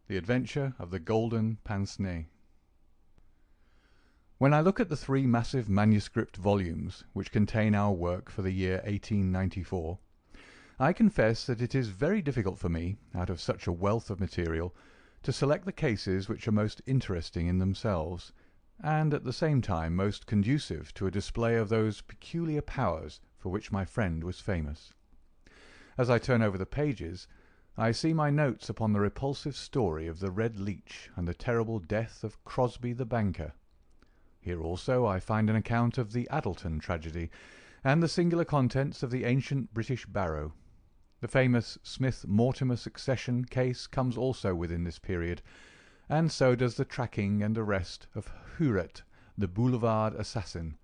The Adventure of the Golden Pince-Nez. When I look at the 3 massive manuscript volumes which contain our work for the year 1894, I confess that it is very difficult for me, out of such a wealth of material, to select the cases which are most interesting in themselves, and at the same time most conducive to a display of those peculiar powers for which my friend was famous. As I turn over the pages, I see my notes upon the repulsive story of the Red Leech and the terrible death of Crosby the banker. Here also I find an account of the Addleton tragedy, and the singular contents of the ancient British barrow. The famous Smith-Mortimer succession case comes also within this period, and so does the tracking and arrest of Huret, the boulevard assassin,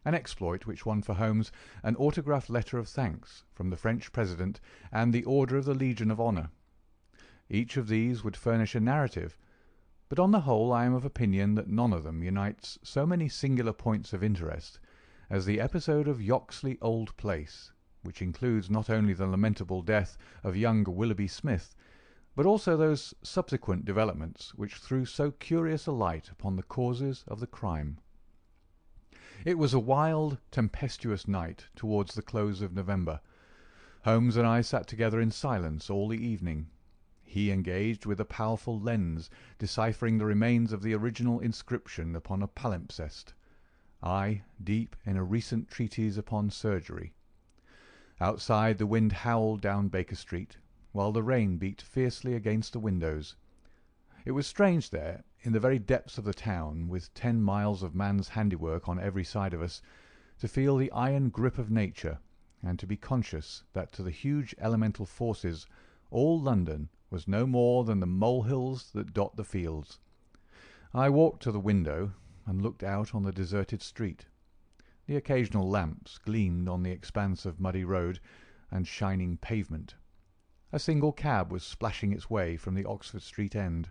an exploit which won for Holmes an autographed letter of thanks from the French President and the Order of the Legion of Honour. Each of these would furnish a narrative, but on the whole I am of opinion that none of them unites so many singular points of interest as the episode of Yoxley Old Place, which includes not only the lamentable death of young Willoughby Smith, but also those subsequent developments which threw so curious a light upon the causes of the crime. It was a wild, tempestuous night towards the close of November. Holmes and I sat together in silence all the evening, he engaged with a powerful lens, deciphering the remains of the original inscription upon a palimpsest, I deep in a recent treatise upon surgery. Outside the wind howled down Baker Street, while the rain beat fiercely against the windows. It was strange there, in the very depths of the town, with 10 miles of man's handiwork on every side of us, to feel the iron grip of nature, and to be conscious that to the huge elemental forces all London was no more than the molehills that dot the fields. I walked to the window and looked out on the deserted street. The occasional lamps gleamed on the expanse of muddy road and shining pavement. A single cab was splashing its way from the Oxford Street end.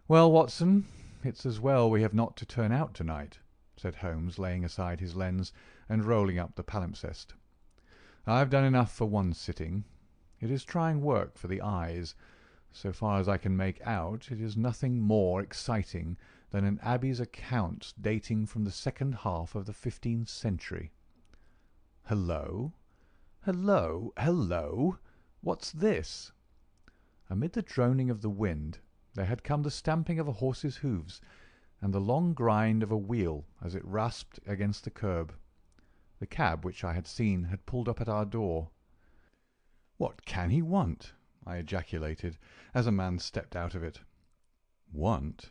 "Well, Watson, it's as well we have not to turn out to-night," said Holmes, laying aside his lens and rolling up the palimpsest. "I've done enough for one sitting. It is trying work for the eyes. So far as I can make out, it is nothing more exciting than an abbey's accounts dating from the second half of the 15th century. Hello! Hello! Hello! What's this?" Amid the droning of the wind there had come the stamping of a horse's hoofs, and the long grind of a wheel as it rasped against the curb. The cab which I had seen had pulled up at our door. "What can he want?" I ejaculated, as a man stepped out of it. "Want?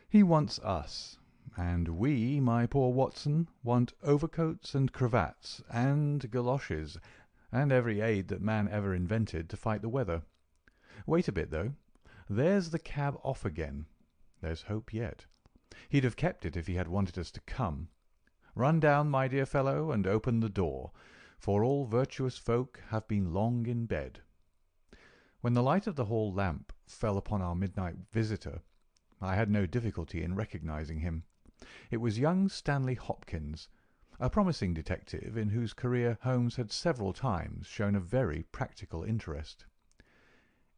He wants us, and we, my poor Watson, want overcoats and cravats and galoshes, and every aid that man ever invented to fight the weather. Wait a bit, though. There's the cab off again. There's hope yet. He'd have kept it if he had wanted us to come. Run down, my dear fellow, and open the door, for all virtuous folk have been long in bed." When the light of the hall lamp fell upon our midnight visitor, I had no difficulty in recognizing him. It was young Stanley Hopkins, a promising detective in whose career Holmes had several times shown a very practical interest.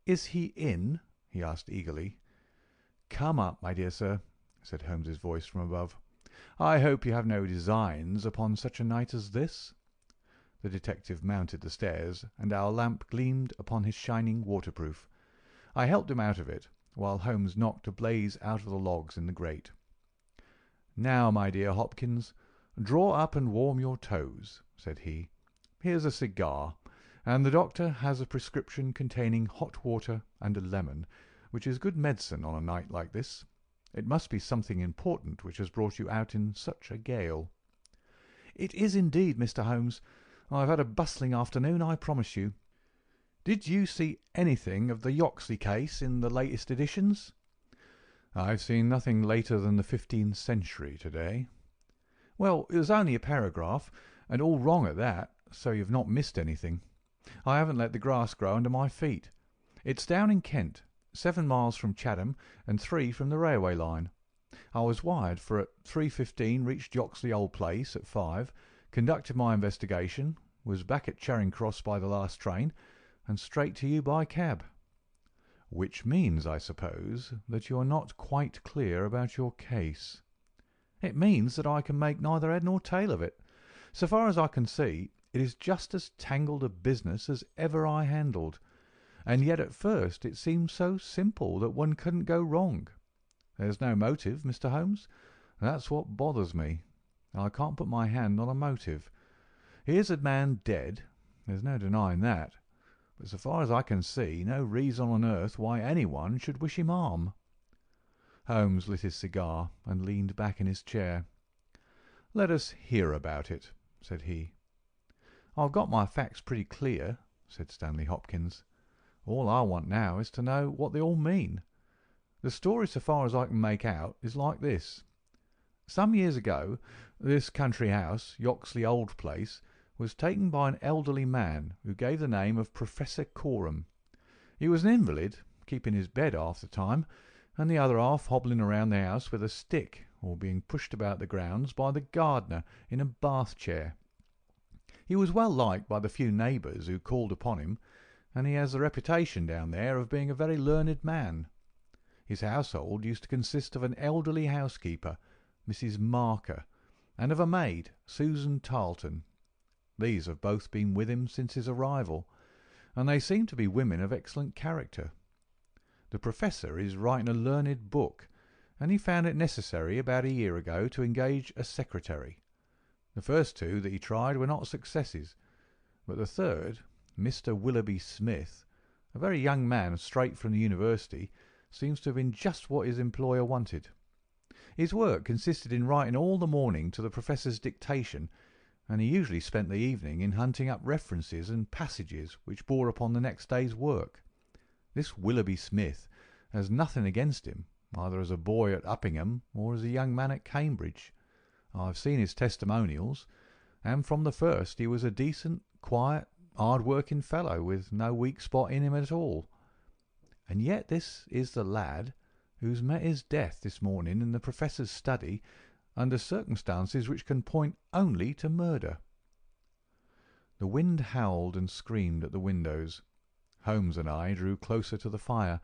"Is he in?" he asked eagerly. "Come up, my dear sir," said Holmes's voice from above. "I hope you have no designs upon such a night as this?" The detective mounted the stairs, and our lamp gleamed upon his shining waterproof. I helped him out of it, while Holmes knocked a blaze out of the logs in the grate. "Now, my dear Hopkins, draw up and warm your toes," said he. "Here's a cigar, and the doctor has a prescription containing hot water and a lemon, which is good medicine on a night like this. It must be something important which has brought you out in such a gale." "It is indeed, Mr. Holmes. I've had a bustling afternoon, I promise you. Did you see anything of the Yoxley case in the latest editions?" "I've seen nothing later than the 15th century to-day." "Well, it was only a paragraph, and all wrong at that, so you've not missed anything. I haven't let the grass grow under my feet. It's down in Kent, 7 miles from Chatham and 3 from the railway line. I was wired for at 3:15, reached Yoxley Old Place at 5, conducted my investigation, was back at Charing Cross by the last train, and straight to you by cab." "Which means, I suppose, that you are not quite clear about your case." "It means that I can make neither head nor tail of it. So far as I can see, it is just as tangled a business as ever I handled. And yet at first it seemed so simple that one couldn't go wrong. There's no motive, Mr. Holmes. That's what bothers me. I can't put my hand on a motive. Here's a man dead. There's no denying that. But so far as I can see, no reason on earth why anyone should wish him harm." Holmes lit his cigar and leaned back in his chair. "Let us hear about it," said he. "I've got my facts pretty clear," said Stanley Hopkins. "All I want now is to know what they all mean. The story, so far as I can make out, is like this. Some years ago, this country house, Yoxley Old Place, was taken by an elderly man who gave the name of Professor Coram. He was an invalid, keeping his bed half the time, and the other half hobbling around the house with a stick, or being pushed about the grounds by the gardener in a bath chair. He was well liked by the few neighbours who called upon him, and he has the reputation down there of being a very learned man. His household used to consist of an elderly housekeeper, Mrs. Marker, and of a maid, Susan Tarleton. These have both been with him since his arrival, and they seem to be women of excellent character. The Professor is writing a learned book, and he found it necessary about a year ago to engage a secretary. The first two that he tried were not successes, but the third, Mr. Willoughby Smith, a very young man straight from the university, seems to have been just what his employer wanted. His work consisted in writing all the morning to the Professor's dictation, and he usually spent the evening in hunting up references and passages which bore upon the next day's work. This Willoughby Smith has nothing against him, either as a boy at Uppingham or as a young man at Cambridge. I've seen his testimonials, and from the first he was a decent, quiet, hard-working fellow with no weak spot in him at all. And yet this is the lad who's met his death this morning in the Professor's study under circumstances which can point only to murder." The wind howled and screamed at the windows. Holmes and I drew closer to the fire,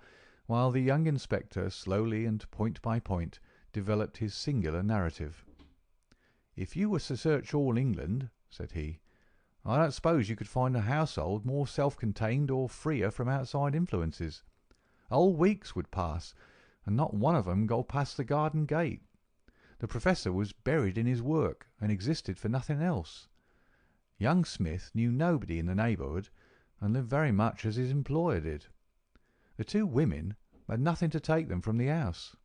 while the young inspector slowly and point by point developed his singular narrative. "If you were to search all England," said he, "I don't suppose you could find a household more self-contained or freer from outside influences. Whole weeks would pass, and not one of them go past the garden gate. The Professor was buried in his work, and existed for nothing else. Young Smith knew nobody in the neighbourhood, and lived very much as his employer did. The two women had nothing to take them from the house.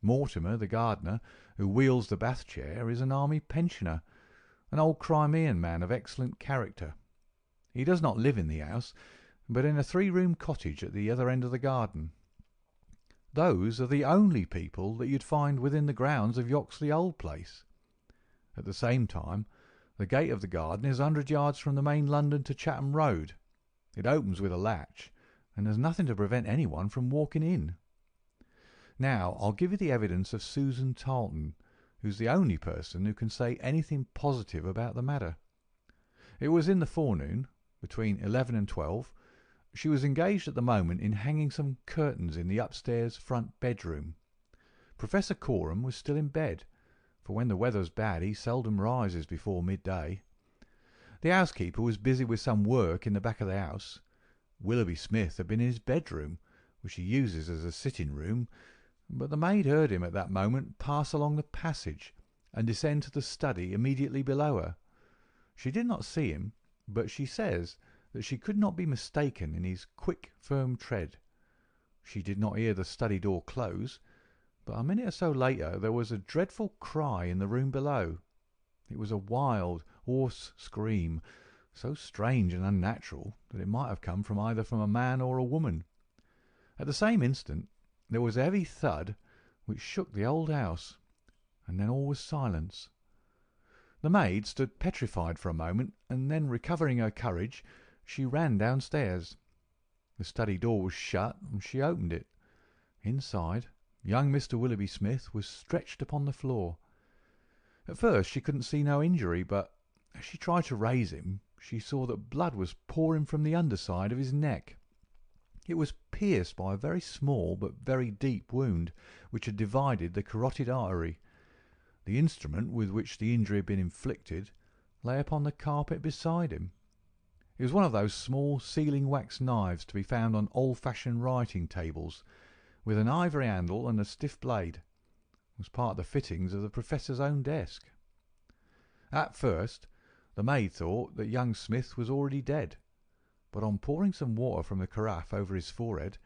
Mortimer, the gardener, who wheels the bath chair, is an army pensioner, an old Crimean man of excellent character. He does not live in the house, but in a 3-room cottage at the other end of the garden. Those are the only people that you'd find within the grounds of Yoxley Old Place. At the same time, the gate of the garden is 100 yards from the main London to Chatham Road. It opens with a latch, and there's nothing to prevent anyone from walking in. Now, I'll give you the evidence of Susan Tarleton, who's the only person who can say anything positive about the matter. It was in the forenoon, between 11 and 12. She was engaged at the moment in hanging some curtains in the upstairs front bedroom. Professor Coram was still in bed, for when the weather's bad he seldom rises before midday. The housekeeper was busy with some work in the back of the house. Willoughby Smith had been in his bedroom, which he uses as a sitting-room, but the maid heard him at that moment pass along the passage and descend to the study immediately below her. She did not see him, but she says that she could not be mistaken in his quick, firm tread. She did not hear the study door close, but a minute or so later there was a dreadful cry in the room below. It was a wild, hoarse scream, so strange and unnatural that it might have come from either a man or a woman. At the same instant there was a heavy thud which shook the old house, and then all was silence. The maid stood petrified for a moment, and then, recovering her courage, she ran downstairs. The study door was shut, and she opened it. Inside, young Mr. Willoughby Smith was stretched upon the floor. At first she couldn't see no injury, but as she tried to raise him, she saw that blood was pouring from the underside of his neck. It was pierced by a very small but very deep wound, which had divided the carotid artery. The instrument with which the injury had been inflicted lay upon the carpet beside him. It was one of those small sealing-wax knives to be found on old-fashioned writing tables, with an ivory handle and a stiff blade. It was part of the fittings of the Professor's own desk. At first, the maid thought that young Smith was already dead, but on pouring some water from the carafe over his forehead,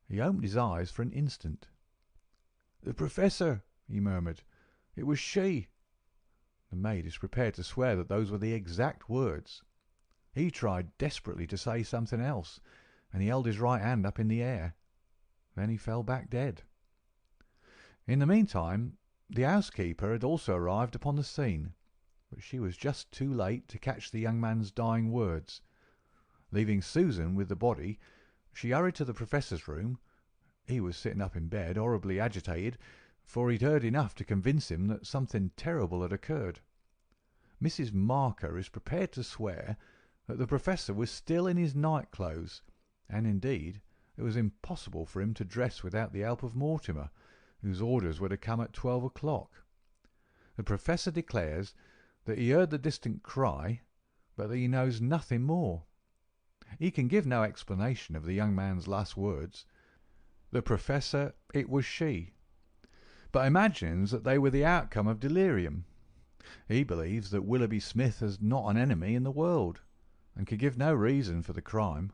he opened his eyes for an instant. "The Professor," he murmured. "It was she." The maid is prepared to swear that those were the exact words. He tried desperately to say something else, and he held his right hand up in the air. Then he fell back dead. In the meantime, the housekeeper had also arrived upon the scene, but she was just too late to catch the young man's dying words. Leaving Susan with the body, she hurried to the Professor's room. He was sitting up in bed, horribly agitated, for he'd heard enough to convince him that something terrible had occurred. Mrs. Marker is prepared to swear that the Professor was still in his night clothes, and indeed it was impossible for him to dress without the help of Mortimer, whose orders were to come at 12 o'clock. The Professor declares that he heard the distant cry, but that he knows nothing more. He can give no explanation of the young man's last words. The Professor, it was she, but imagines that they were the outcome of delirium. He believes that Willoughby Smith has not an enemy in the world, and can give no reason for the crime.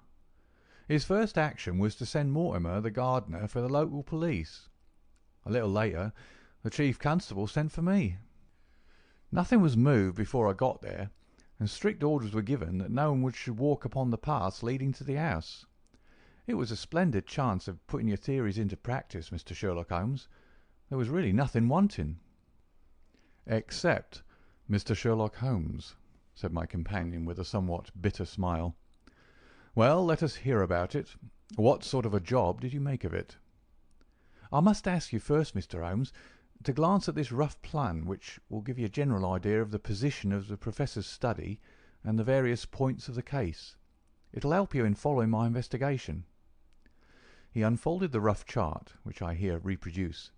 His first action was to send Mortimer, the gardener, for the local police. A little later, the chief constable sent for me. Nothing was moved before I got there, and strict orders were given that no one should walk upon the paths leading to the house. It was a splendid chance of putting your theories into practice, Mr. Sherlock Holmes. There was really nothing wanting. "Except Mr. Sherlock Holmes," said my companion with a somewhat bitter smile. "Well, let us hear about it. What sort of a job did you make of it?" "I must ask you first, Mr. Holmes, to glance at this rough plan, which will give you a general idea of the position of the Professor's study and the various points of the case. It'll help you in following my investigation." He unfolded the rough chart, which I here reproduce,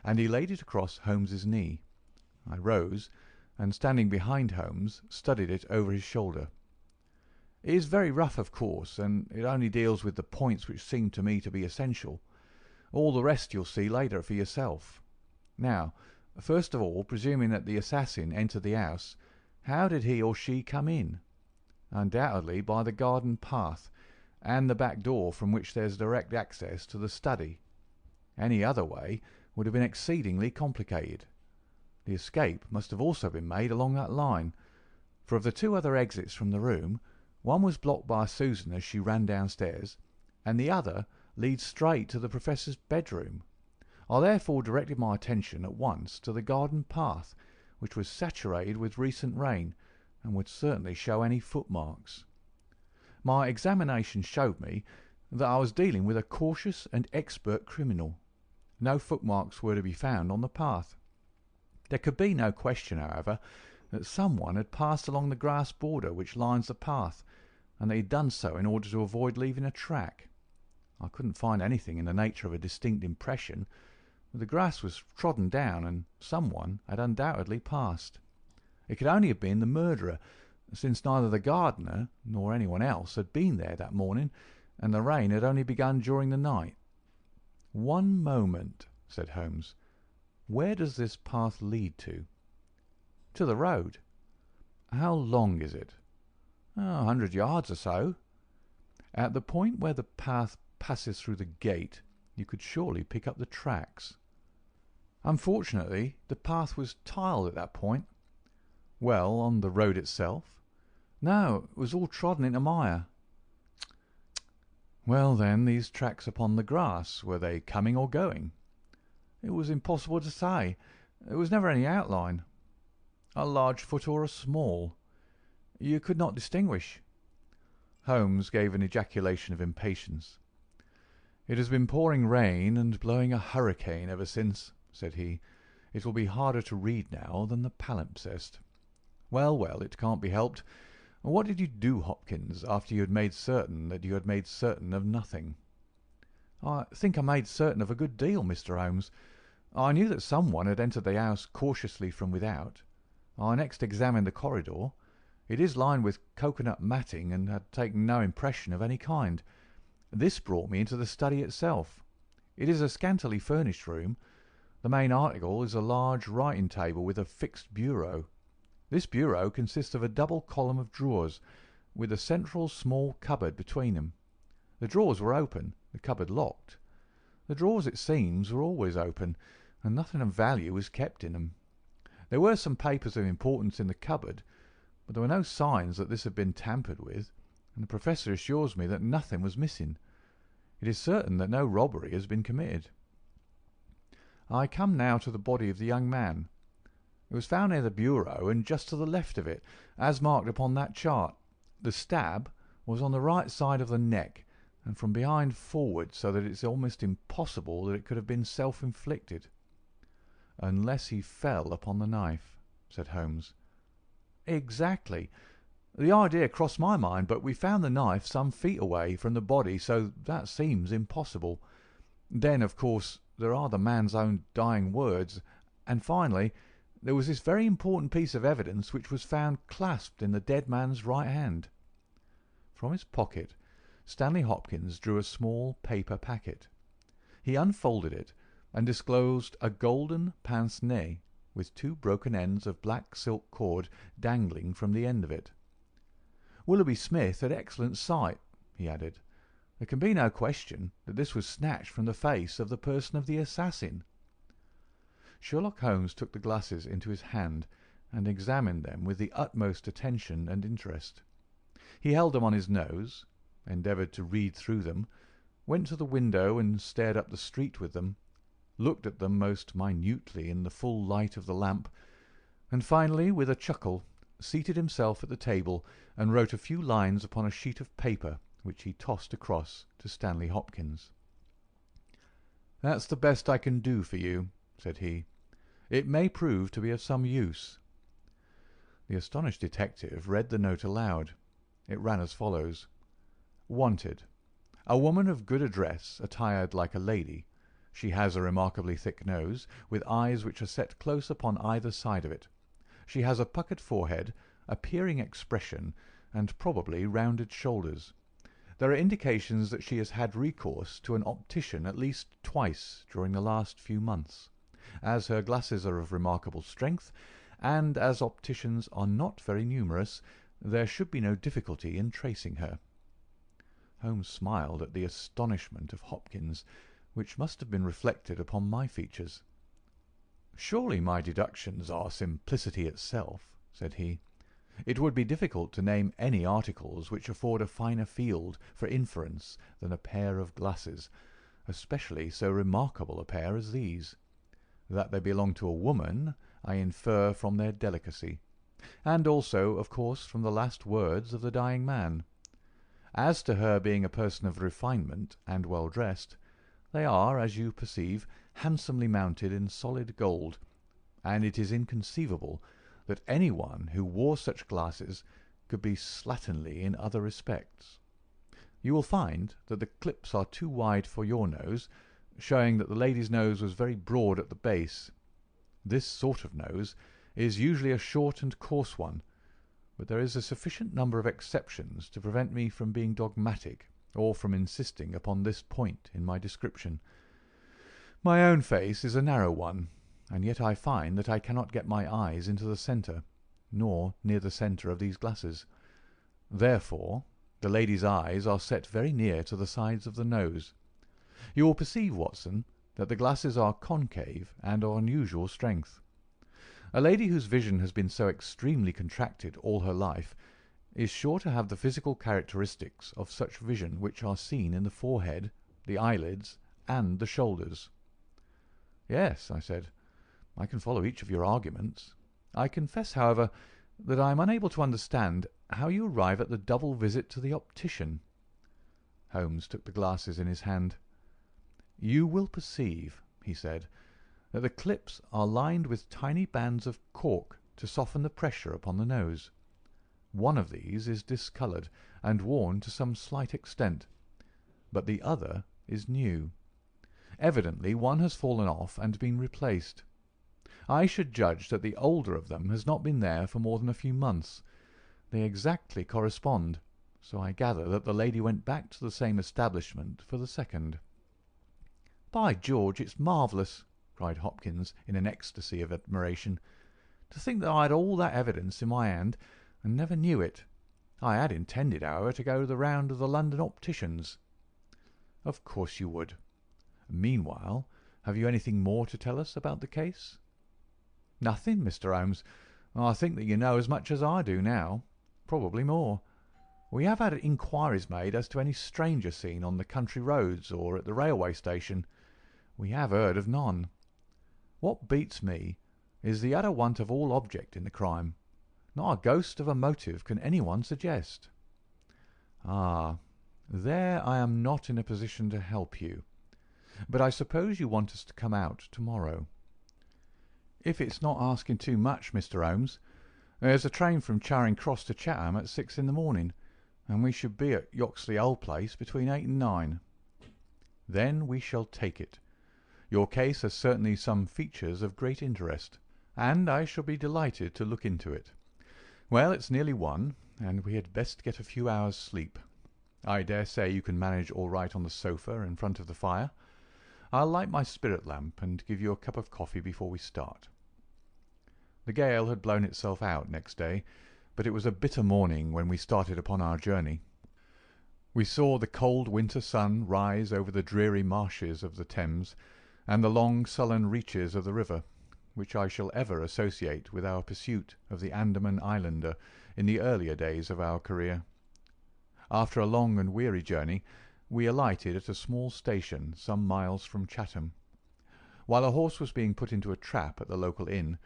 and he laid it across Holmes's knee. I rose, and standing behind Holmes, studied it over his shoulder. It is very rough, of course, and it only deals with the points which seem to me to be essential. All the rest you'll see later for yourself. Now, first of all, presuming that the assassin entered the house, how did he or she come in? Undoubtedly by the garden path, and the back door from which there's direct access to the study. Any other way would have been exceedingly complicated. The escape must have also been made along that line, for of the two other exits from the room, one was blocked by Susan as she ran downstairs, and the other leads straight to the Professor's bedroom. I therefore directed my attention at once to the garden path, which was saturated with recent rain, and would certainly show any footmarks. My examination showed me that I was dealing with a cautious and expert criminal. No footmarks were to be found on the path. There could be no question, however, that someone had passed along the grass border which lines the path, and that he had done so in order to avoid leaving a track. I couldn't find anything in the nature of a distinct impression, but the grass was trodden down, and someone had undoubtedly passed. It could only have been the murderer, since neither the gardener nor anyone else had been there that morning, and the rain had only begun during the night. "One moment," said Holmes. "Where does this path lead to?" "To the road." "How long is it?" "100 yards or so." "At the point where the path passes through the gate, you could surely pick up the tracks." "Unfortunately, the path was tiled at that point." "Well, on the road itself?" "No, it was all trodden into mire." "Well, then, these tracks upon the grass, were they coming or going?" "It was impossible to say. There was never any outline." "A large foot or a small?" "You could not distinguish." Holmes gave an ejaculation of impatience. "It has been pouring rain and blowing a hurricane ever since," said he. "It will be harder to read now than the palimpsest. Well, well, it can't be helped. What did you do, Hopkins, after you had made certain that you had made certain of nothing?" I think I made certain of a good deal, Mr. Holmes. I knew that someone had entered the house cautiously from without. I next examined the corridor. It is lined with cocoanut matting and had taken no impression of any kind. This brought me into the study itself. It is a scantily furnished room. The main article is a large writing table with a fixed bureau. This bureau consists of a double column of drawers, with a central small cupboard between them. The drawers were open, the cupboard locked. The drawers, it seems, were always open, and nothing of value was kept in them. There were some papers of importance in the cupboard, but there were no signs that this had been tampered with, and the Professor assures me that nothing was missing. It is certain that no robbery has been committed. I come now to the body of the young man. It was found near the bureau and just to the left of it, as marked upon that chart. The stab was on the right side of the neck, and from behind forward, so that it is almost impossible that it could have been self-inflicted. "Unless he fell upon the knife," said Holmes. "Exactly. The idea crossed my mind, but we found the knife some feet away from the body, so that seems impossible. Then, of course, there are the man's own dying words, and finally, there was this very important piece of evidence which was found clasped in the dead man's right hand." From his pocket Stanley Hopkins drew a small paper packet. He unfolded it and disclosed a golden pince-nez with 2 broken ends of black silk cord dangling from the end of it. "Willoughby Smith had excellent sight," he added. "There can be no question that this was snatched from the face of the person of the assassin." Sherlock Holmes took the glasses into his hand and examined them with the utmost attention and interest. He held them on his nose, endeavoured to read through them, went to the window and stared up the street with them, looked at them most minutely in the full light of the lamp, and finally, with a chuckle, seated himself at the table and wrote a few lines upon a sheet of paper which he tossed across to Stanley Hopkins. "That's the best I can do for you," said he. "It may prove to be of some use." The astonished detective read the note aloud. It ran as follows: "Wanted. A woman of good address, attired like a lady. She has a remarkably thick nose, with eyes which are set close upon either side of it. She has a puckered forehead, a peering expression, and probably rounded shoulders. There are indications that she has had recourse to an optician at least twice during the last few months. As her glasses are of remarkable strength, and as opticians are not very numerous, there should be no difficulty in tracing her." Holmes smiled at the astonishment of Hopkins, which must have been reflected upon my features. "Surely my deductions are simplicity itself," said he. "It would be difficult to name any articles which afford a finer field for inference than a pair of glasses, especially so remarkable a pair as these. That they belong to a woman I infer from their delicacy, and also, of course, from the last words of the dying man. As to her being a person of refinement and well dressed, they are, as you perceive, handsomely mounted in solid gold, and it is inconceivable that anyone who wore such glasses could be slatternly in other respects. You will find that the clips are too wide for your nose, showing that the lady's nose was very broad at the base. This sort of nose is usually a short and coarse one, but there is a sufficient number of exceptions to prevent me from being dogmatic or from insisting upon this point in my description. My own face is a narrow one, and yet I find that I cannot get my eyes into the centre, nor near the centre of these glasses. Therefore, the lady's eyes are set very near to the sides of the nose. You will perceive, Watson, that the glasses are concave and of unusual strength. A lady whose vision has been so extremely contracted all her life is sure to have the physical characteristics of such vision which are seen in the forehead, the eyelids, and the shoulders. "Yes," I said, "I can follow each of your arguments. I confess, however, that I am unable to understand how you arrive at the double visit to the optician." Holmes took the glasses in his hand. "You will perceive," he said, "that the clips are lined with tiny bands of cork to soften the pressure upon the nose. One of these is discoloured and worn to some slight extent, but the other is new. Evidently one has fallen off and been replaced. I should judge that the older of them has not been there for more than a few months. They exactly correspond, so I gather that the lady went back to the same establishment for the second." "By George, it's marvellous!" cried Hopkins in an ecstasy of admiration. "To think that I had all that evidence in my hand and never knew it. I had intended, however, to go the round of the London opticians." "Of course you would. Meanwhile, have you anything more to tell us about the case?" "Nothing, Mr. Holmes. I think that you know as much as I do now, probably more. We have had inquiries made as to any stranger seen on the country roads or at the railway station. We have heard of none. What beats me is the utter want of all object in the crime. Not a ghost of a motive can anyone suggest." "Ah, there I am not in a position to help you. But I suppose you want us to come out tomorrow." "If it's not asking too much, Mr. Holmes. There's a train from Charing Cross to Chatham at 6 in the morning, and we should be at Yoxley Old Place between 8 and 9. "Then we shall take it. Your case has certainly some features of great interest, and I shall be delighted to look into it. Well, it's nearly 1, and we had best get a few hours' sleep. I dare say you can manage all right on the sofa in front of the fire. I'll light my spirit lamp and give you a cup of coffee before we start." The gale had blown itself out next day, but it was a bitter morning when we started upon our journey. We saw the cold winter sun rise over the dreary marshes of the Thames and the long sullen reaches of the river, which I shall ever associate with our pursuit of the Andaman Islander in the earlier days of our career. After a long and weary journey, we alighted at a small station some miles from Chatham. While a horse was being put into a trap at the local inn,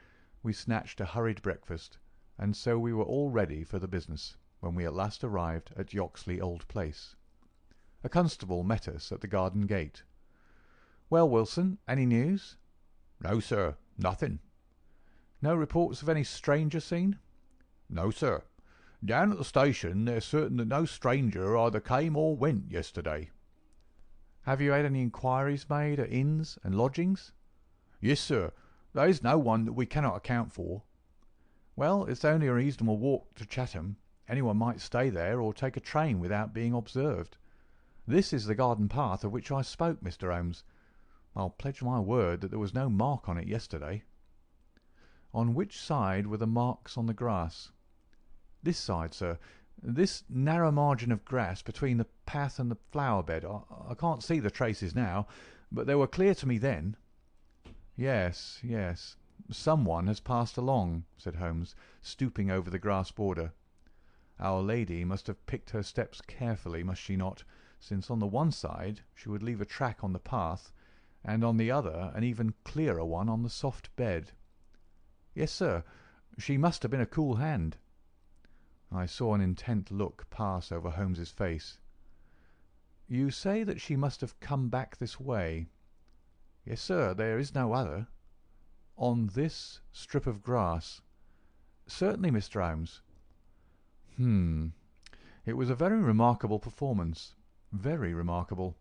we snatched a hurried breakfast, and so we were all ready for the business when we at last arrived at Yoxley Old Place. A constable met us at the garden gate. "Well, Wilson, any news?" "No, sir, nothing." "No reports of any stranger seen?" "No, sir. Down at the station they're certain that no stranger either came or went yesterday." "Have you had any inquiries made at inns and lodgings?" "Yes, sir. There is no one that we cannot account for." "Well, it's only a reasonable walk to Chatham. Anyone might stay there or take a train without being observed. This is the garden path of which I spoke, Mr. Holmes. I'll pledge my word that there was no mark on it yesterday." "On which side were the marks on the grass?" "This side, sir. This narrow margin of grass between the path and the flower bed. I can't see the traces now, but they were clear to me then." "Yes, yes. Someone has passed along," said Holmes, stooping over the grass border. "Our lady must have picked her steps carefully, must she not, since on the one side she would leave a track on the path, and on the other an even clearer one on the soft bed." "Yes, sir. She must have been a cool hand." I saw an intent look pass over Holmes's face. "You say that she must have come back this way?" "Yes, sir. There is no other." "On this strip of grass?" "Certainly, Mr. Holmes." It was a very remarkable performance. Very remarkable.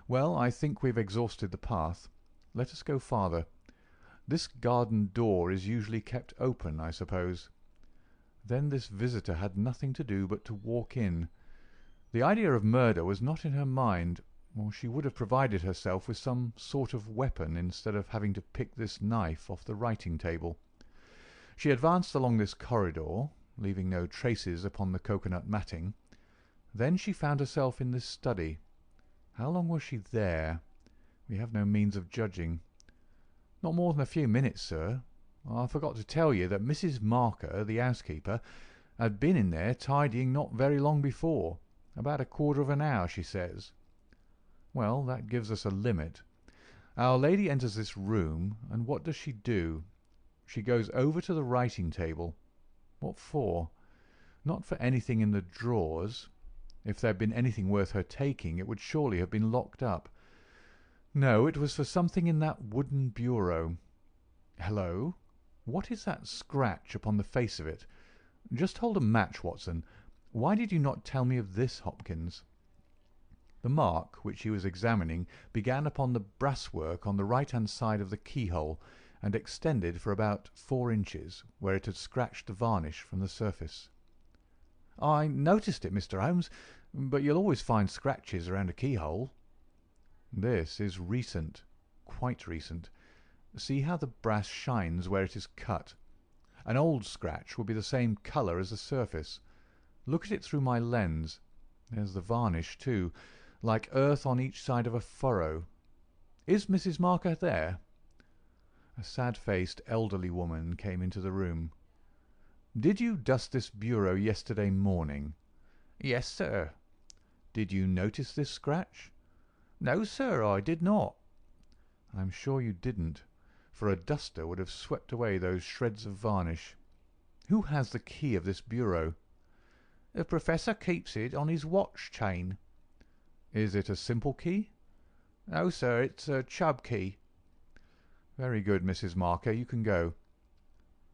Well, I think we've exhausted the path. Let us go farther. This garden door is usually kept open, I suppose. Then this visitor had nothing to do but to walk in. The idea of murder was not in her mind, or she would have provided herself with some sort of weapon instead of having to pick this knife off the writing table. She advanced along this corridor, leaving no traces upon the cocoanut matting. Then she found herself in this study. How long was she there? We have no means of judging. "Not more than a few minutes, sir. I forgot to tell you that Mrs. Marker, the housekeeper, had been in there tidying not very long before. About a quarter of an hour, she says." "Well, that gives us a limit. Our lady enters this room, and what does she do? She goes over to the writing table. What for? Not for anything in the drawers. If there had been anything worth her taking, it would surely have been locked up. No, it was for something in that wooden bureau. Hello! What is that scratch upon the face of it? Just hold a match, Watson. Why did you not tell me of this, Hopkins?" The mark which he was examining began upon the brasswork on the right-hand side of the keyhole, and extended for about 4 inches, where it had scratched the varnish from the surface. "I noticed it, Mr. Holmes, but you'll always find scratches around a keyhole." "This is recent, quite recent. See how the brass shines where it is cut. An old scratch will be the same colour as the surface. Look at it through my lens. There's the varnish, too, like earth on each side of a furrow. Is Mrs. Marker there?" A sad-faced elderly woman came into the room. "Did you dust this bureau yesterday morning?" "Yes, sir." "Did you notice this scratch?" "No, sir, I did not." "I'm sure you didn't, for a duster would have swept away those shreds of varnish. Who has the key of this bureau?" "The Professor keeps it on his watch chain." "Is it a simple key?" "No, sir, it's a Chubb key." "Very good, Mrs. Marker, you can go.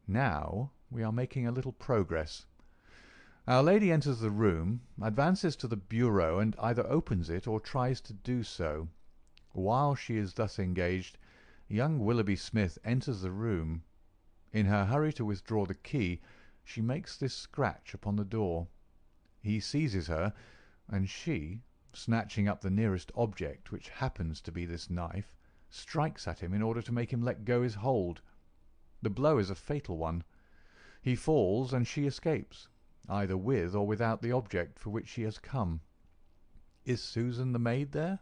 Now we are making a little progress. Our lady enters the room, advances to the bureau, and either opens it or tries to do so. While she is thus engaged, young Willoughby Smith enters the room. In her hurry to withdraw the key, she makes this scratch upon the door. He seizes her, and she, snatching up the nearest object, which happens to be this knife, strikes at him in order to make him let go his hold. The blow is a fatal one. He falls, and she escapes, either with or without the object for which she has come. Is Susan the maid there?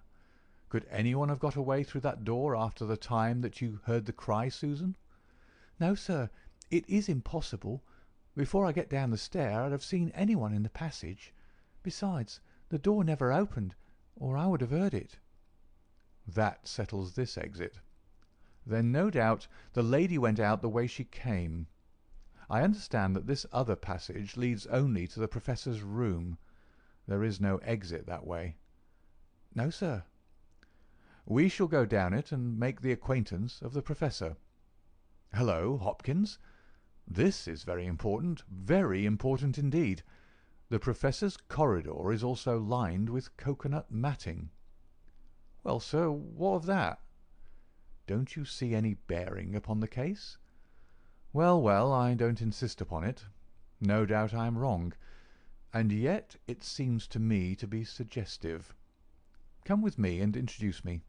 Could anyone have got away through that door after the time that you heard the cry, Susan?" "No, sir, it is impossible. Before I get down the stair I'd have seen anyone in the passage. Besides, the door never opened, or I would have heard it." "That settles this exit. Then no doubt the lady went out the way she came. I understand that this other passage leads only to the Professor's room. There is no exit that way." "No, sir." "We shall go down it and make the acquaintance of the Professor. Hello, Hopkins! This is very important indeed. The Professor's corridor is also lined with coconut matting." "Well, sir, what of that?" "Don't you see any bearing upon the case? Well, well, I don't insist upon it. No doubt I am wrong, and yet it seems to me to be suggestive. Come with me and introduce me."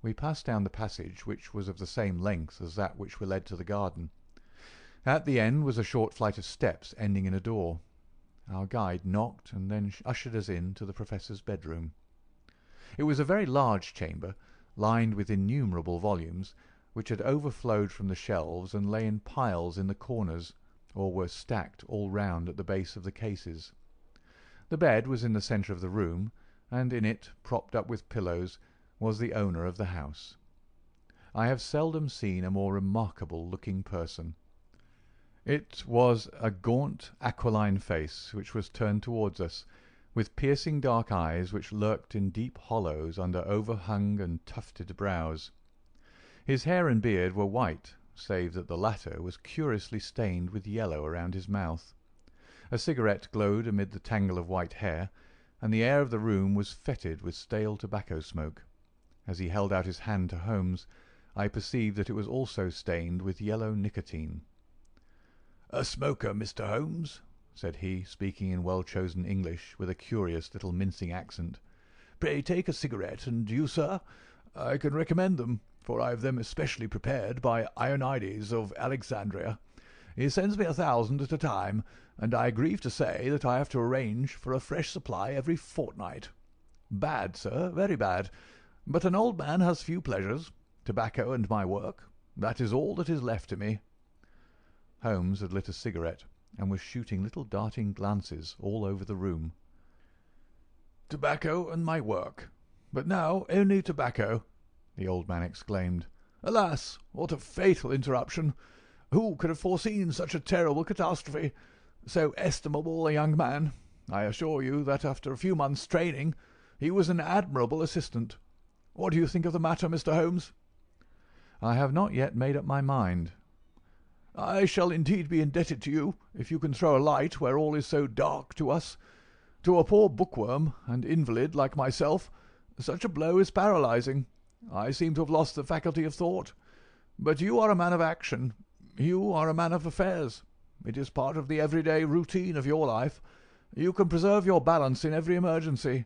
We passed down the passage, which was of the same length as that which led to the garden. At the end was a short flight of steps ending in a door. Our guide knocked and then ushered us in to the Professor's bedroom. It was a very large chamber, lined with innumerable volumes, which had overflowed from the shelves and lay in piles in the corners, or were stacked all round at the base of the cases. The bed was in the centre of the room, and in it, propped up with pillows, was the owner of the house. I have seldom seen a more remarkable-looking person. It was a gaunt, aquiline face which was turned towards us, with piercing dark eyes which lurked in deep hollows under overhung and tufted brows. His hair and beard were white, save that the latter was curiously stained with yellow around his mouth. A cigarette glowed amid the tangle of white hair, and the air of the room was fetid with stale tobacco smoke. As he held out his hand to Holmes, I perceived that it was also stained with yellow nicotine. "A smoker, Mr. Holmes?" said he, speaking in well-chosen English, with a curious little mincing accent. "Pray take a cigarette, and you, sir? I can recommend them, for I have them especially prepared by Ionides of Alexandria. He sends me 1,000 at a time, and I grieve to say that I have to arrange for a fresh supply every fortnight. Bad, sir, very bad. But an old man has few pleasures. Tobacco and my work. That is all that is left to me." Holmes had lit a cigarette, and was shooting little darting glances all over the room. "Tobacco and my work. But now only tobacco," the old man exclaimed. "Alas, what a fatal interruption! Who could have foreseen such a terrible catastrophe? So estimable a young man. I assure you that after a few months' training he was an admirable assistant. What do you think of the matter, Mr. Holmes?" "I have not yet made up my mind." "I shall indeed be indebted to you if you can throw a light where all is so dark to us. To a poor bookworm and invalid like myself, such a blow is paralyzing. I seem to have lost the faculty of thought. But you are a man of action. You are a man of affairs. It is part of the everyday routine of your life. You can preserve your balance in every emergency.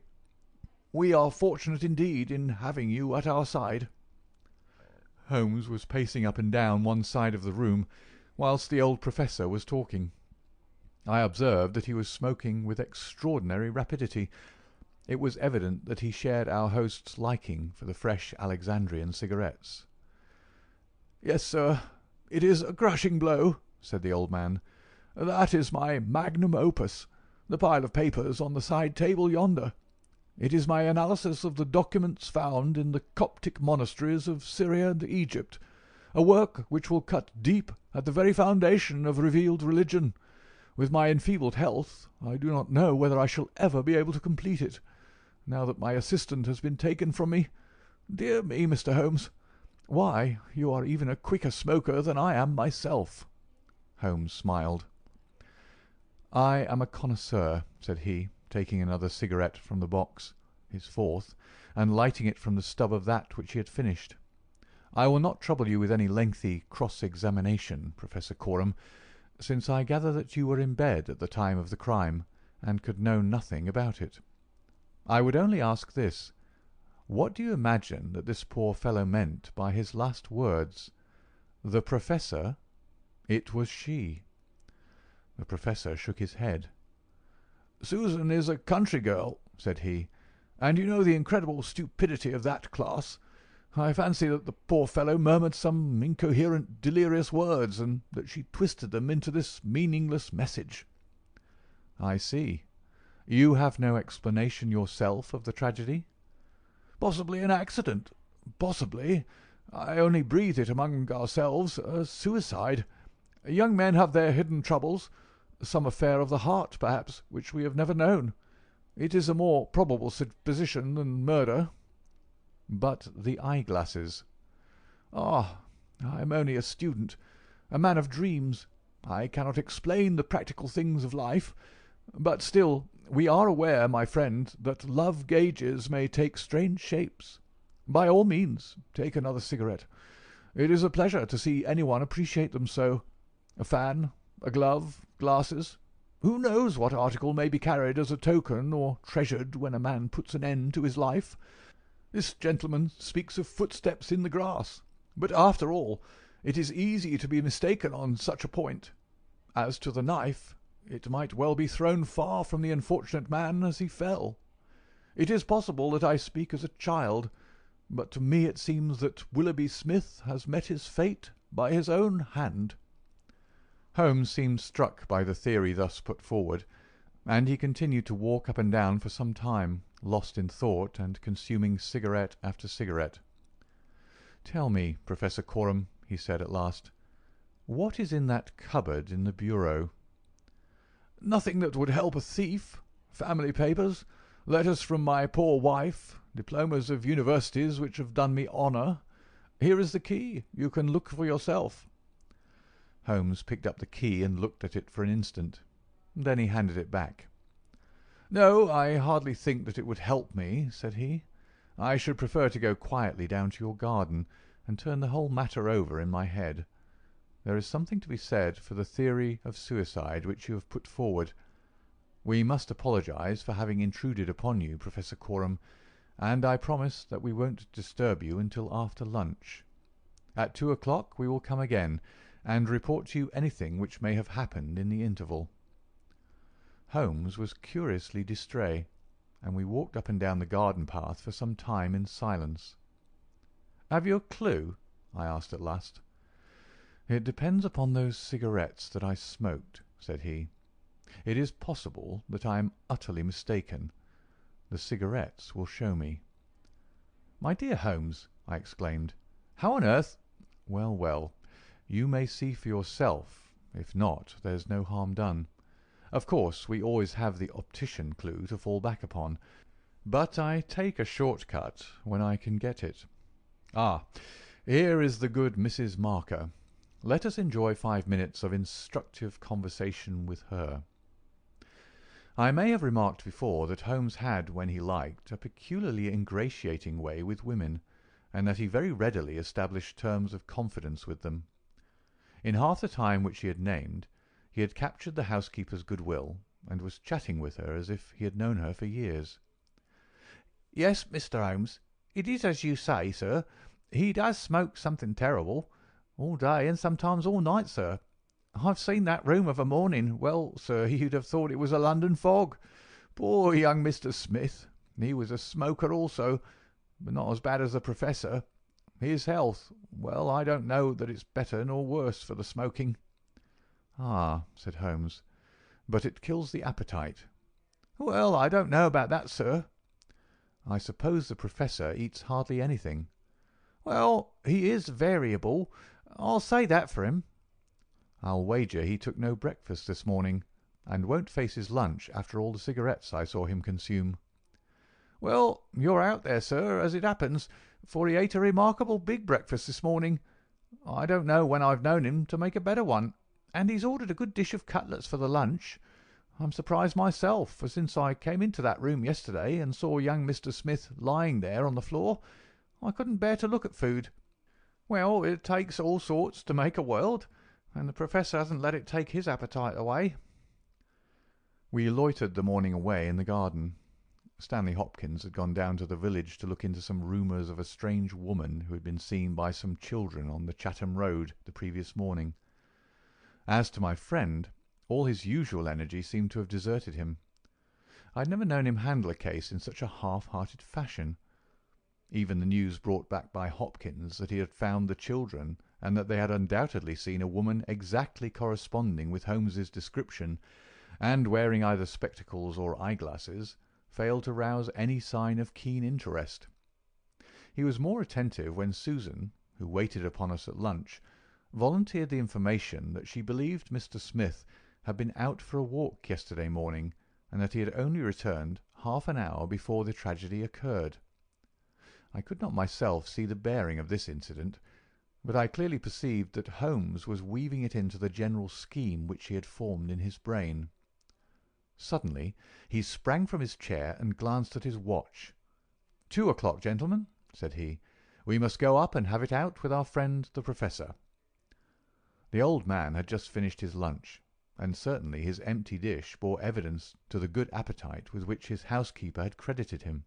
We are fortunate indeed in having you at our side." Holmes was pacing up and down one side of the room whilst the old professor was talking. I observed that he was smoking with extraordinary rapidity. It was evident that he shared our host's liking for the fresh Alexandrian cigarettes. "Yes, sir, it is a crushing blow," said the old man. "That is my magnum opus, the pile of papers on the side table yonder. It is my analysis of the documents found in the Coptic monasteries of Syria and Egypt, a work which will cut deep at the very foundation of revealed religion. With my enfeebled health, I do not know whether I shall ever be able to complete it, now that my assistant has been taken from me. Dear me, Mr. Holmes! Why, you are even a quicker smoker than I am myself." Holmes smiled. "I am a connoisseur," said he, taking another cigarette from the box, his fourth, and lighting it from the stub of that which he had finished. "I will not trouble you with any lengthy cross-examination, Professor Coram, since I gather that you were in bed at the time of the crime, and could know nothing about it. I would only ask this. What do you imagine that this poor fellow meant by his last words? The Professor? It was she." The Professor shook his head. "Susan is a country girl," said he, "and you know the incredible stupidity of that class. I fancy that the poor fellow murmured some incoherent, delirious words, and that she twisted them into this meaningless message." "I see. You have no explanation yourself of the tragedy?" "Possibly an accident. Possibly, I only breathe it among ourselves, a suicide. Young men have their hidden troubles, some affair of the heart, perhaps, which we have never known. It is a more probable supposition than murder." "But the eyeglasses?" "Ah, I am only a student, a man of dreams. I cannot explain the practical things of life. But still, we are aware, my friend, that love gauges may take strange shapes. By all means, take another cigarette. It is a pleasure to see anyone appreciate them so. A fan, a glove, glasses. Who knows what article may be carried as a token or treasured when a man puts an end to his life? This gentleman speaks of footsteps in the grass, but after all, it is easy to be mistaken on such a point. As to the knife, it might well be thrown far from the unfortunate man as he fell. It is possible that I speak as a child, but to me it seems that Willoughby Smith has met his fate by his own hand." Holmes seemed struck by the theory thus put forward, and he continued to walk up and down for some time, lost in thought and consuming cigarette after cigarette. "Tell me, Professor Coram," he said at last, "what is in that cupboard in the bureau?" "Nothing that would help a thief. Family papers, letters from my poor wife, diplomas of universities which have done me honour. Here is the key. You can look for yourself." Holmes picked up the key and looked at it for an instant. Then he handed it back. "No, I hardly think that it would help me," said he. "I should prefer to go quietly down to your garden and turn the whole matter over in my head. There is something to be said for the theory of suicide which you have put forward. We must apologize for having intruded upon you, Professor Coram, and I promise that we won't disturb you until after lunch. At 2 o'clock we will come again and report to you anything which may have happened in the interval." Holmes was curiously distrait, and we walked up and down the garden path for some time in silence. "Have you a clue?" I asked at last. "It depends upon those cigarettes that I smoked," said he. "It is possible that I am utterly mistaken. The cigarettes will show me." "My dear Holmes," I exclaimed, "how on earth—" "Well, well, you may see for yourself. If not, there's no harm done. Of course, we always have the optician clue to fall back upon, but I take a short cut when I can get it. Ah, here is the good Mrs. Marker. Let us enjoy 5 minutes of instructive conversation with her." I may have remarked before that Holmes had, when he liked, a peculiarly ingratiating way with women, and that he very readily established terms of confidence with them. In half the time which he had named, he had captured the housekeeper's goodwill, and was chatting with her as if he had known her for years. "Yes, Mr. Holmes, it is as you say, sir. He does smoke something terrible, all day and sometimes all night, sir. I've seen that room of a morning. Well, sir, you'd have thought it was a London fog. Poor young Mr. Smith. He was a smoker also, but not as bad as the Professor. His health, well, I don't know that it's better nor worse for the smoking." "Ah," said Holmes, "but it kills the appetite." "Well, I don't know about that, sir." "I suppose the Professor eats hardly anything." "Well, he is variable. I'll say that for him." "I'll wager he took no breakfast this morning, and won't face his lunch after all the cigarettes I saw him consume." "Well, you're out there, sir, as it happens, for he ate a remarkable big breakfast this morning. I don't know when I've known him to make a better one, and he's ordered a good dish of cutlets for the lunch. I'm surprised myself, for since I came into that room yesterday and saw young Mr. Smith lying there on the floor, I couldn't bear to look at food. Well, it takes all sorts to make a world, and the Professor hasn't let it take his appetite away." We loitered the morning away in the garden. Stanley Hopkins had gone down to the village to look into some rumours of a strange woman who had been seen by some children on the Chatham Road the previous morning. As to my friend, all his usual energy seemed to have deserted him. I had never known him handle a case in such a half-hearted fashion. Even the news brought back by Hopkins that he had found the children, and that they had undoubtedly seen a woman exactly corresponding with Holmes's description, and wearing either spectacles or eyeglasses, failed to rouse any sign of keen interest. He was more attentive when Susan, who waited upon us at lunch, volunteered the information that she believed Mr. Smith had been out for a walk yesterday morning, and that he had only returned half an hour before the tragedy occurred. I could not myself see the bearing of this incident, but I clearly perceived that Holmes was weaving it into the general scheme which he had formed in his brain. Suddenly he sprang from his chair and glanced at his watch. 2 o'clock, gentlemen," said he. "We must go up and have it out with our friend the Professor." The old man had just finished his lunch, and certainly his empty dish bore evidence to the good appetite with which his housekeeper had credited him.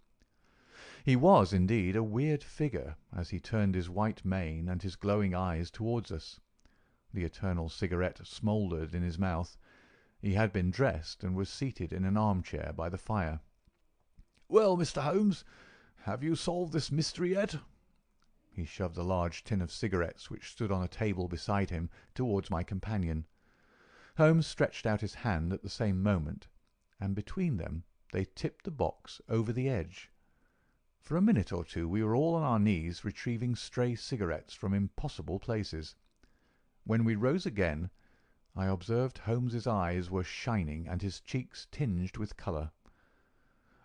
He was, indeed, a weird figure as he turned his white mane and his glowing eyes towards us. The eternal cigarette smouldered in his mouth. He had been dressed and was seated in an armchair by the fire. "Well, Mr. Holmes, have you solved this mystery yet?" He shoved a large tin of cigarettes which stood on a table beside him towards my companion. Holmes stretched out his hand at the same moment, and between them they tipped the box over the edge. For a minute or two we were all on our knees retrieving stray cigarettes from impossible places. When we rose again, I observed Holmes's eyes were shining and his cheeks tinged with colour.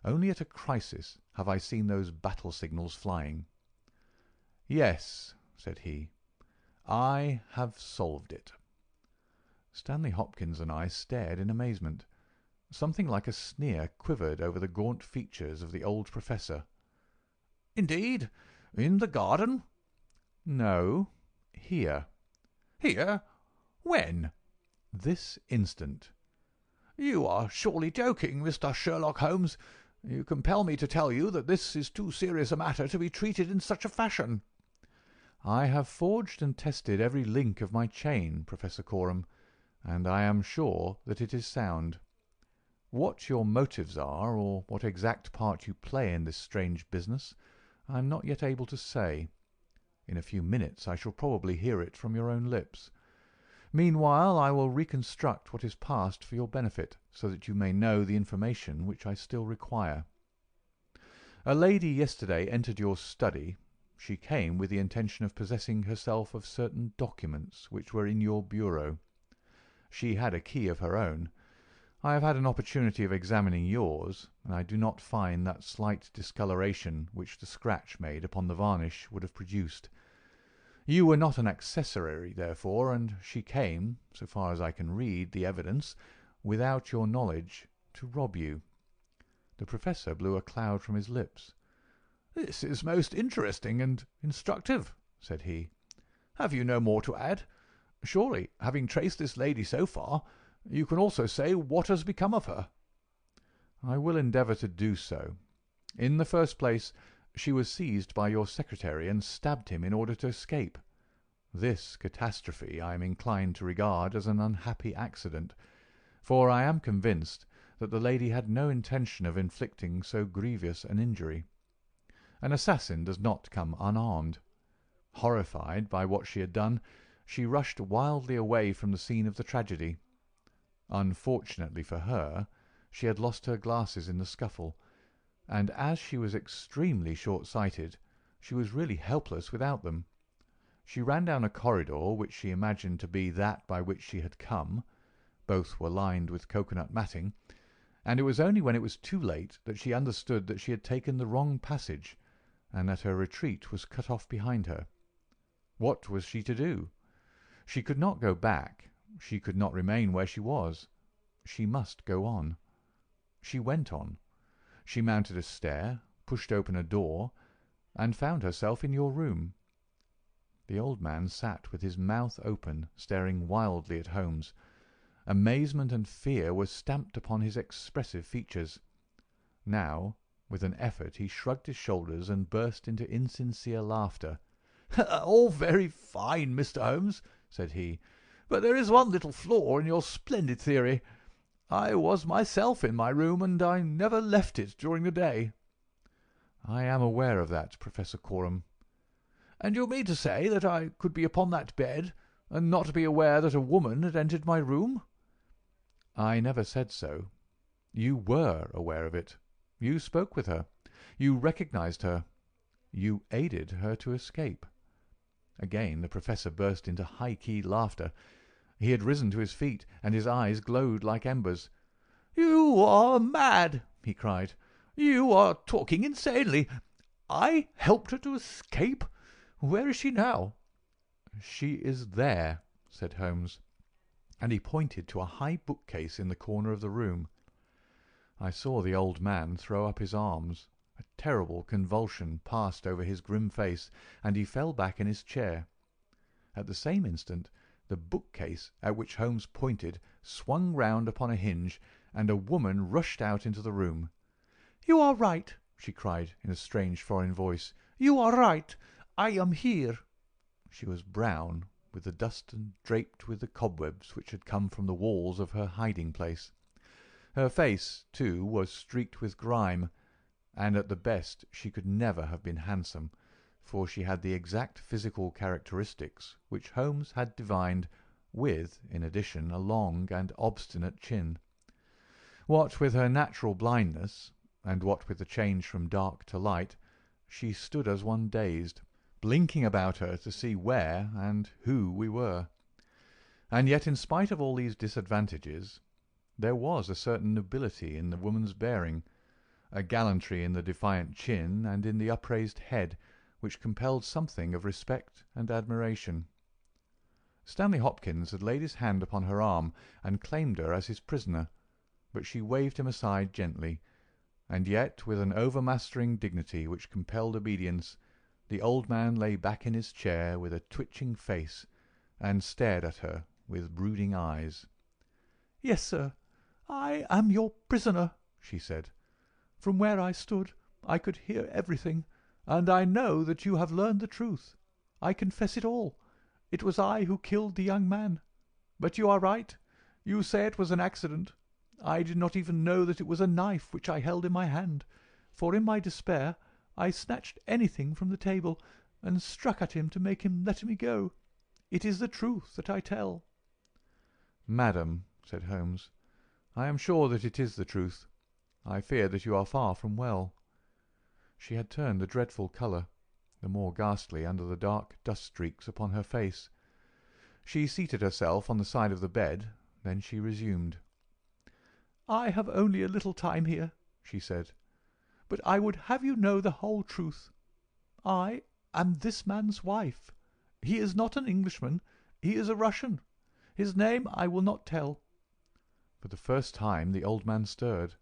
Only at a crisis have I seen those battle signals flying. "Yes," said he, "I have solved it." Stanley Hopkins and I stared in amazement. Something like a sneer quivered over the gaunt features of the old Professor. "Indeed? In the garden?" "No, here." "Here? When?" "This instant." "You are surely joking, Mr. Sherlock Holmes. You compel me to tell you that this is too serious a matter to be treated in such a fashion." "I have forged and tested every link of my chain, Professor Coram, and I am sure that it is sound. What your motives are, or what exact part you play in this strange business, I am not yet able to say. In a few minutes I shall probably hear it from your own lips. Meanwhile I will reconstruct what is past for your benefit, so that you may know the information which I still require. A lady yesterday entered your study. She came with the intention of possessing herself of certain documents which were in your bureau. She had a key of her own. I have had an opportunity of examining yours, and I do not find that slight discoloration which the scratch made upon the varnish would have produced. You were not an accessory, therefore, and she came, so far as I can read the evidence, without your knowledge, to rob you." The Professor blew a cloud from his lips. "This is most interesting and instructive," said he. "Have you no more to add? Surely, having traced this lady so far, you can also say what has become of her." "I will endeavour to do so. In the first place, she was seized by your secretary and stabbed him in order to escape. This catastrophe I am inclined to regard as an unhappy accident, for I am convinced that the lady had no intention of inflicting so grievous an injury. An assassin does not come unarmed. Horrified by what she had done, she rushed wildly away from the scene of the tragedy. Unfortunately for her, she had lost her glasses in the scuffle, and as she was extremely short-sighted, she was really helpless without them. She ran down a corridor which she imagined to be that by which she had come. Both were lined with cocoanut matting, and it was only when it was too late that she understood that she had taken the wrong passage, and that her retreat was cut off behind her. What was she to do? She could not go back. She could not remain where she was. She must go on. She went on. She mounted a stair, pushed open a door, and found herself in your room. The old man sat with his mouth open, staring wildly at Holmes. Amazement and fear were stamped upon his expressive features. Now, with an effort, he shrugged his shoulders and burst into insincere laughter. "All very fine, Mr. Holmes," said he, "but there is one little flaw in your splendid theory. I was myself in my room, and I never left it during the day." "I am aware of that, Professor Coram." "And you mean to say that I could be upon that bed, and not be aware that a woman had entered my room?" "I never said so. You were aware of it. You spoke with her. You recognized her. You aided her to escape." Again the Professor burst into high-keyed laughter. He had risen to his feet, and his eyes glowed like embers. "You are mad!" he cried. "You are talking insanely. I helped her to escape? Where is she now?" "She is there," said Holmes, and he pointed to a high bookcase in the corner of the room. I saw the old man throw up his arms. A terrible convulsion passed over his grim face, and he fell back in his chair. At the same instant the bookcase at which Holmes pointed swung round upon a hinge, and a woman rushed out into the room. "You are right," she cried in a strange foreign voice. "You are right. I am here." She was brown, with the dust and draped with the cobwebs which had come from the walls of her hiding-place. Her face, too, was streaked with grime, and at the best she could never have been handsome, for she had the exact physical characteristics which Holmes had divined, with, in addition, a long and obstinate chin. What with her natural blindness, and what with the change from dark to light, she stood as one dazed, blinking about her to see where and who we were. And yet, in spite of all these disadvantages, there was a certain nobility in the woman's bearing, a gallantry in the defiant chin and in the upraised head, which compelled something of respect and admiration. Stanley Hopkins had laid his hand upon her arm and claimed her as his prisoner, but she waved him aside gently, and yet with an overmastering dignity which compelled obedience, the old man lay back in his chair with a twitching face and stared at her with brooding eyes. "Yes, sir, I am your prisoner," she said. "From where I stood I could hear everything, and I know that you have learned the truth. I confess it all. It was I who killed the young man. But you are right. You say it was an accident. I did not even know that it was a knife which I held in my hand, for in my despair I snatched anything from the table and struck at him to make him let me go. It is the truth that I tell." "Madam," said Holmes, "I am sure that it is the truth. I fear that you are far from well." She had turned a dreadful colour, the more ghastly under the dark dust-streaks upon her face. She seated herself on the side of the bed, then she resumed. "I have only a little time here," she said, "but I would have you know the whole truth. I am this man's wife. He is not an Englishman. He is a Russian. His name I will not tell. For the first time the old man stirred.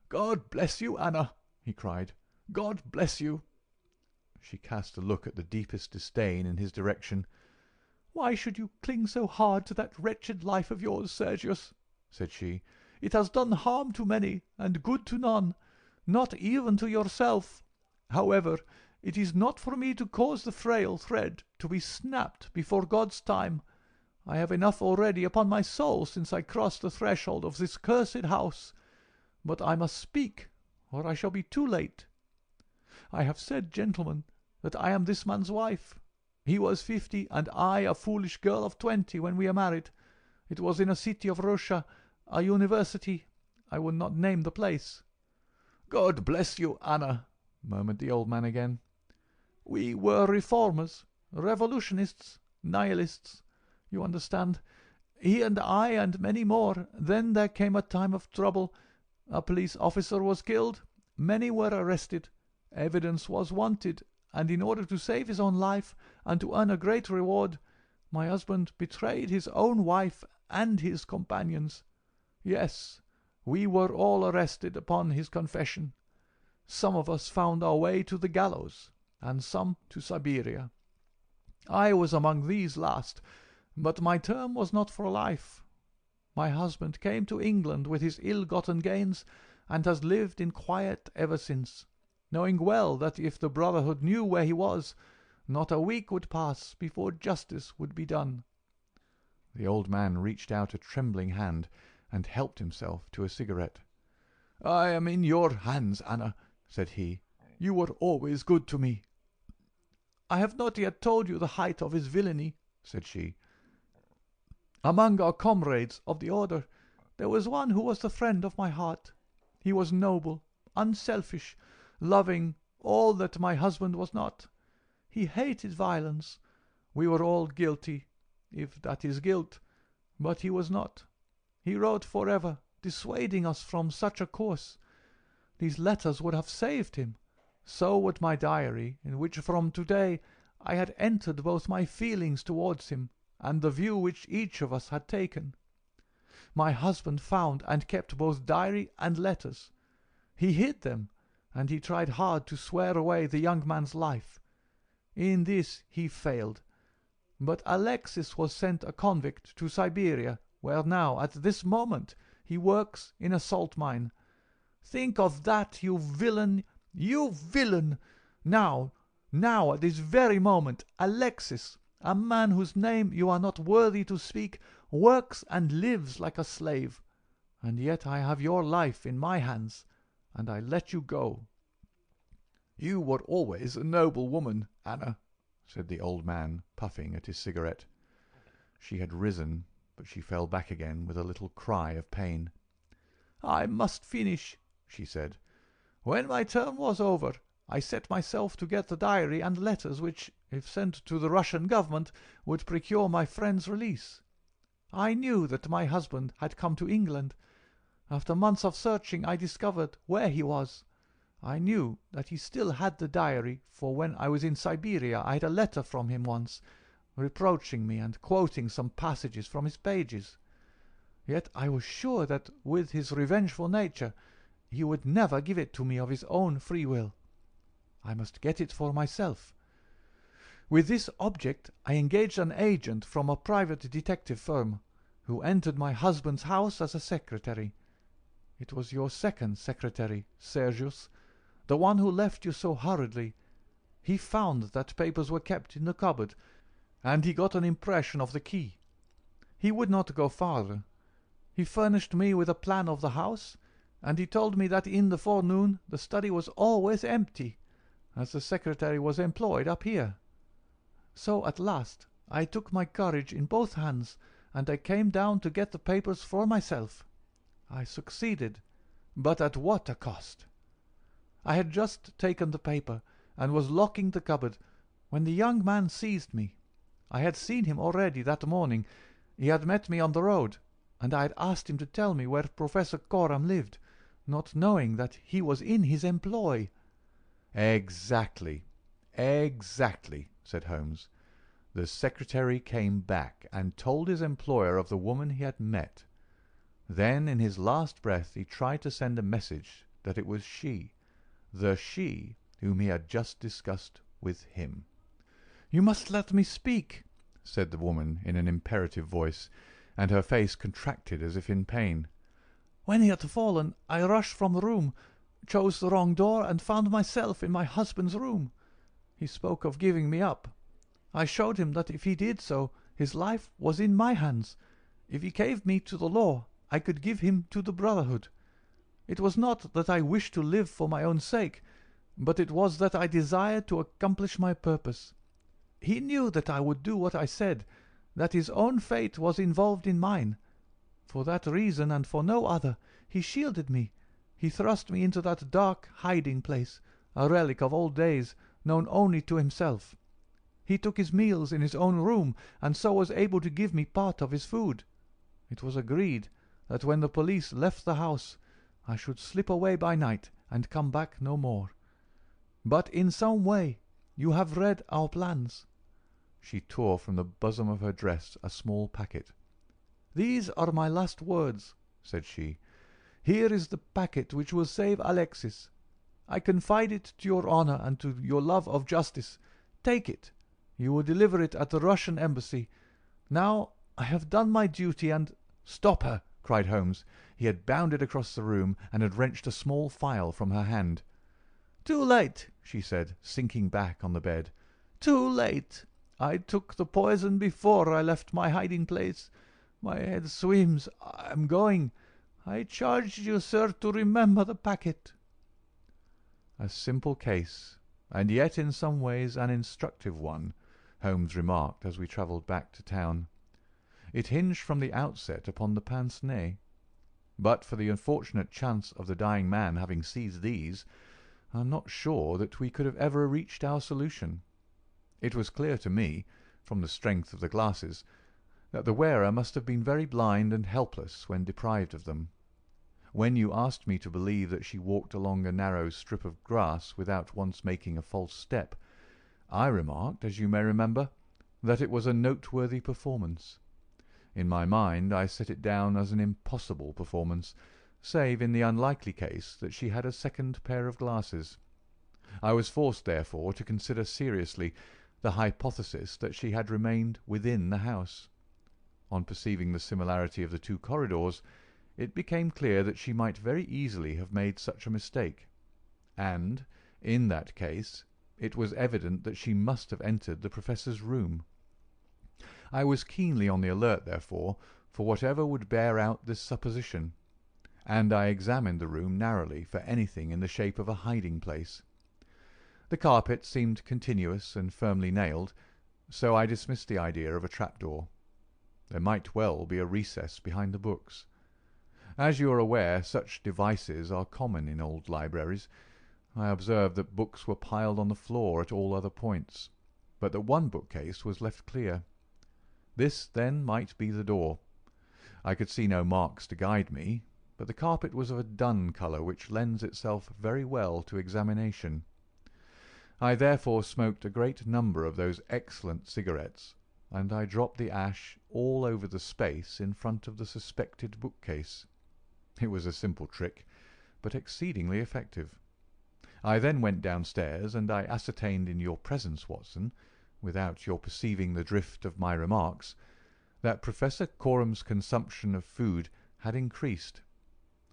"God bless you, Anna!" he cried. "God bless you!" She cast a look at the deepest disdain in his direction. "Why should you cling so hard to that wretched life of yours, Sergius?" said she. "It has done harm to many, and good to none, not even to yourself. However, it is not for me to cause the frail thread to be snapped before God's time. I have enough already upon my soul since I crossed the threshold of this cursed house. But I must speak, or I shall be too late. I have said, gentlemen, that I am this man's wife. He was 50, and I a foolish girl of 20 when we are married. It was in a city of Russia, a university. I will not name the place." "God bless you, Anna," murmured the old man again. "We were reformers, revolutionists, nihilists. You understand. He and I and many more. Then there came a time of trouble. A police officer was killed. Many were arrested. Evidence was wanted, and in order to save his own life and to earn a great reward, my husband betrayed his own wife and his companions. Yes, we were all arrested upon his confession. Some of us found our way to the gallows, and some to Siberia. I was among these last, but my term was not for life. My husband came to England with his ill-gotten gains, and has lived in quiet ever since, knowing well that if the Brotherhood knew where he was, not a week would pass before justice would be done." The old man reached out a trembling hand and helped himself to a cigarette. "I am in your hands, Anna," said he. "You were always good to me." "I have not yet told you the height of his villainy," said she. "Among our comrades of the order there was one who was the friend of my heart. He was noble, unselfish, loving, all that my husband was not. He hated violence. We were all guilty, if that is guilt, but he was not. He wrote forever, dissuading us from such a course. These letters would have saved him. So would my diary, in which from today I had entered both my feelings towards him and the view which each of us had taken. My husband found and kept both diary and letters. He hid them, and he tried hard to swear away the young man's life. In this he failed. But Alexis was sent a convict to Siberia, where now, at this moment, he works in a salt mine. Think of that, you villain, you villain! Now, at this very moment, Alexis, a man whose name you are not worthy to speak, works and lives like a slave. And yet I have your life in my hands, and I let you go." "You were always a noble woman, Anna," said the old man, puffing at his cigarette. She had risen, but she fell back again with a little cry of pain. "I must finish," she said. "When my term was over, I set myself to get the diary and letters which, if sent to the Russian government, would procure my friend's release. I knew that my husband had come to England. After months of searching I discovered where he was. I knew that he still had the diary, for when I was in Siberia I had a letter from him once, reproaching me and quoting some passages from his pages. Yet I was sure that with his revengeful nature he would never give it to me of his own free will. I must get it for myself. With this object I engaged an agent from a private detective firm, who entered my husband's house as a secretary. It was your second secretary, Sergius, the one who left you so hurriedly. He found that papers were kept in the cupboard, and he got an impression of the key. He would not go farther. He furnished me with a plan of the house, and he told me that in the forenoon the study was always empty, as the secretary was employed up here. So at last I took my courage in both hands, and I came down to get the papers for myself. I succeeded, but at what a cost! I had just taken the paper, and was locking the cupboard, when the young man seized me. I had seen him already that morning. He had met me on the road, and I had asked him to tell me where Professor Coram lived, not knowing that he was in his employ. Exactly, said Holmes. The secretary came back and told his employer of the woman he had met. Then in his last breath he tried to send a message that it was she, the she whom he had just discussed with him. "You must let me speak," said the woman in an imperative voice, and her face contracted as if in pain. "When he had fallen, I rushed from the room, chose the wrong door, and found myself in my husband's room. He spoke of giving me up. I showed him that if he did so, his life was in my hands. If he gave me to the law, I could give him to the brotherhood. It was not that I wished to live for my own sake, but it was that I desired to accomplish my purpose. He knew that I would do what I said, that his own fate was involved in mine. For that reason, and for no other, he shielded me. He thrust me into that dark hiding place, a relic of old days, known only to himself. He took his meals in his own room, and so was able to give me part of his food. It was agreed that when the police left the house, I should slip away by night and come back no more. But in some way you have read our plans." She tore from the bosom of her dress a small packet. "These are my last words," said she. "Here is the packet which will save Alexis. I confide it to your honor and to your love of justice. Take it. You will deliver it at the Russian embassy. Now I have done my duty and—" "Stop her!" cried Holmes. He had bounded across the room and had wrenched a small phial from her hand. "Too late," she said, sinking back on the bed. "Too late. I took the poison before I left my hiding place. My head swims. I am going. I charge you, sir, to remember the packet." A simple case, and yet in some ways an instructive one, Holmes remarked as we travelled back to town. It hinged from the outset upon the pince-nez. But for the unfortunate chance of the dying man having seized these, I am not sure that we could have ever reached our solution. It was clear to me, from the strength of the glasses, that the wearer must have been very blind and helpless when deprived of them. When you asked me to believe that she walked along a narrow strip of grass without once making a false step, I remarked, as you may remember, that it was a noteworthy performance. In my mind I set it down as an impossible performance, save in the unlikely case that she had a second pair of glasses. I was forced, therefore, to consider seriously the hypothesis that she had remained within the house. On perceiving the similarity of the two corridors, it became clear that she might very easily have made such a mistake, and, in that case, it was evident that she must have entered the Professor's room. I was keenly on the alert, therefore, for whatever would bear out this supposition, and I examined the room narrowly for anything in the shape of a hiding-place. The carpet seemed continuous and firmly nailed, so I dismissed the idea of a trapdoor. There might well be a recess behind the books. As you are aware, such devices are common in old libraries. I observed that books were piled on the floor at all other points, but that one bookcase was left clear. This, then, might be the door. I could see no marks to guide me, but the carpet was of a dun colour which lends itself very well to examination. I therefore smoked a great number of those excellent cigarettes, and I dropped the ash all over the space in front of the suspected bookcase. It was a simple trick, but exceedingly effective. I then went downstairs, and I ascertained in your presence, Watson, without your perceiving the drift of my remarks, that Professor Corum's consumption of food had increased,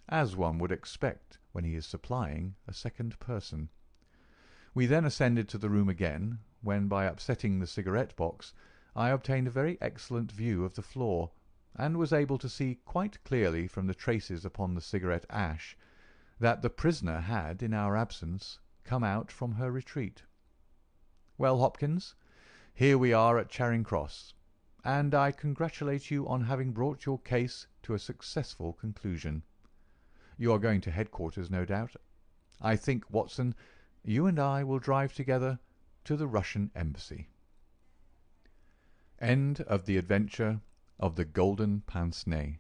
as one would expect when he is supplying a second person. We then ascended to the room again, when by upsetting the cigarette-box I obtained a very excellent view of the floor, and was able to see quite clearly from the traces upon the cigarette ash that the prisoner had, in our absence, come out from her retreat. Well, Hopkins, here we are at Charing Cross, and I congratulate you on having brought your case to a successful conclusion. You are going to headquarters, no doubt. I think, Watson, you and I will drive together to the Russian embassy. End of the adventure of the Golden Pince-Nez.